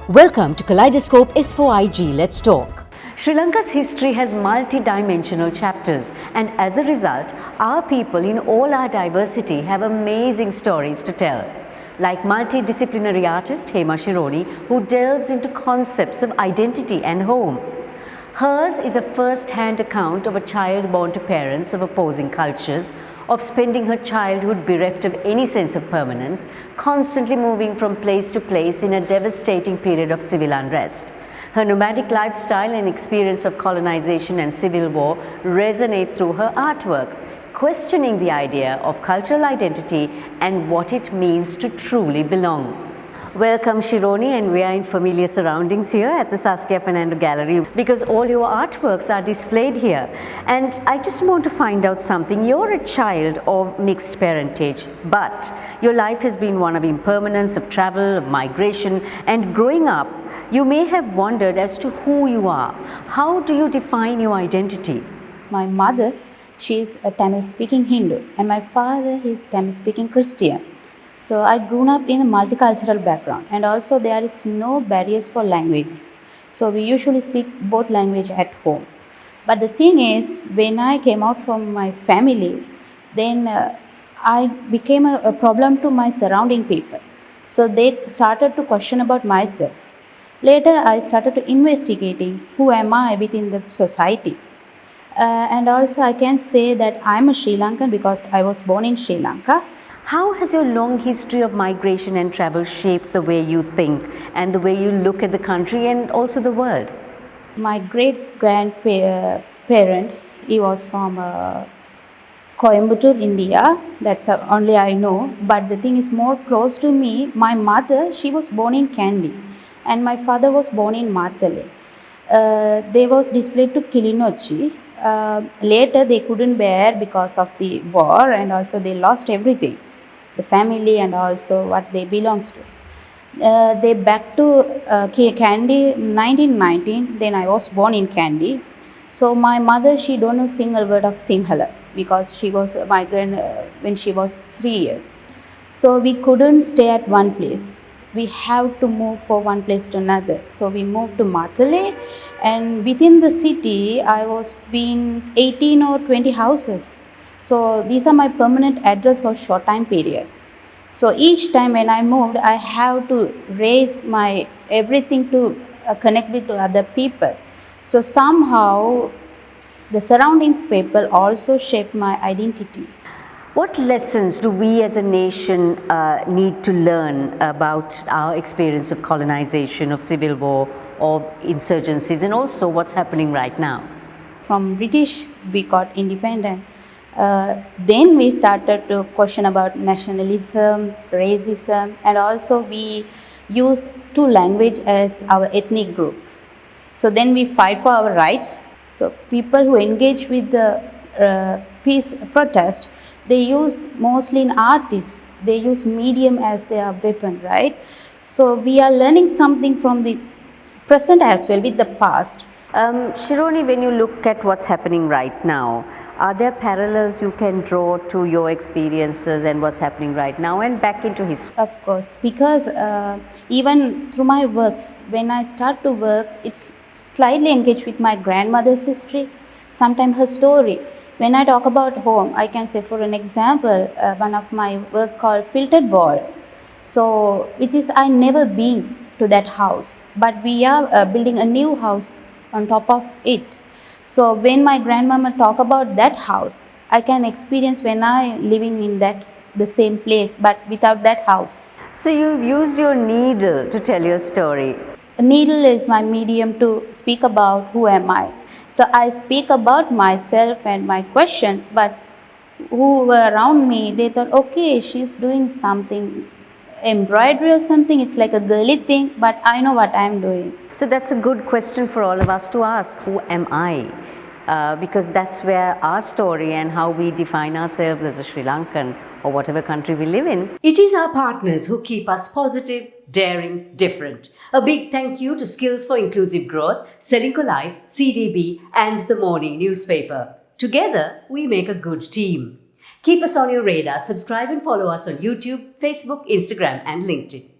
Welcome to Kaleidoscope is for IG. Let's talk. Sri Lanka's history has multi-dimensional chapters, and as a result, our people in all our diversity have amazing stories to tell. Like multidisciplinary artist Hema Shironi, who delves into concepts of identity and home. Hers is a first-hand account of a child born to parents of opposing cultures, of spending her childhood bereft of any sense of permanence, constantly moving from place to place in a devastating period of civil unrest. Her nomadic lifestyle and experience of colonization and civil war resonate through her artworks, questioning the idea of cultural identity and what it means to truly belong. Welcome Shironi, and we are in familiar surroundings here at the Saskia Fernando Gallery because all your artworks are displayed here. And I just want to find out something. You're a child of mixed parentage, but your life has been one of impermanence, of travel, of migration, and growing up, you may have wondered as to who you are. How do you define your identity? My mother, she is a Tamil-speaking Hindu, and my father is Tamil-speaking Christian. So I grew up in a multicultural background, and also there is no barriers for language. So we usually speak both language at home. But the thing is, when I came out from my family, then I became a problem to my surrounding people. So they started to question about myself. Later, I started to investigating who am I within the society. And also I can say that I'm a Sri Lankan because I was born in Sri Lanka. How has your long history of migration and travel shaped the way you think and the way you look at the country and also the world? My great-grandparent, he was from Coimbatore, India. That's only I know. But the thing is more close to me. My mother, she was born in Kandy, and my father was born in Matale. They was displayed to Kilinochi. Later, they couldn't bear because of the war, and also they lost everything. The family and also what they belongs to. They back to Kandy 1919. Then I was born in Kandy. So my mother, she don't know single word of Sinhala because she was a migrant when she was 3 years. So we couldn't stay at one place. We have to move from one place to another. So we moved to Matale, and within the city, I was being 18 or 20 houses. So these are my permanent address for short time period. So each time when I moved, I have to raise my everything to connect with other people. So somehow the surrounding people also shaped my identity. What lessons do we as a nation need to learn about our experience of colonization, of civil war, of insurgencies, and also what's happening right now? From British, we got independent. Then we started to question about nationalism, racism, and also we use two language as our ethnic group. So then we fight for our rights. So people who engage with the peace protest, they use mostly in artists. They use medium as their weapon, right? So we are learning something from the present as well with the past. Shironi, when you look at what's happening right now, are there parallels you can draw to your experiences and what's happening right now and back into history? Of course, because even through my works, when I start to work, it's slightly engaged with my grandmother's history, sometimes her story. When I talk about home, I can say for an example, one of my work called Filtered Ball. So, which is I never been to that house, but we are building a new house on top of it. So when my grandmama talk about that house, I can experience when I living in that the same place, but without that house. So you've used your needle to tell your story. A needle is my medium to speak about who am I. So I speak about myself and my questions, but who were around me, they thought, okay, she's doing something, embroidery or something, it's like a girly thing, but I know what I'm doing. So that's a good question for all of us to ask, who am I? Because that's where our story and how we define ourselves as a Sri Lankan or whatever country we live in. It is our partners who keep us positive, daring, different. A big thank you to Skills for Inclusive Growth, Selinko Life, CDB and The Morning Newspaper. Together, we make a good team. Keep us on your radar, subscribe and follow us on YouTube, Facebook, Instagram and LinkedIn.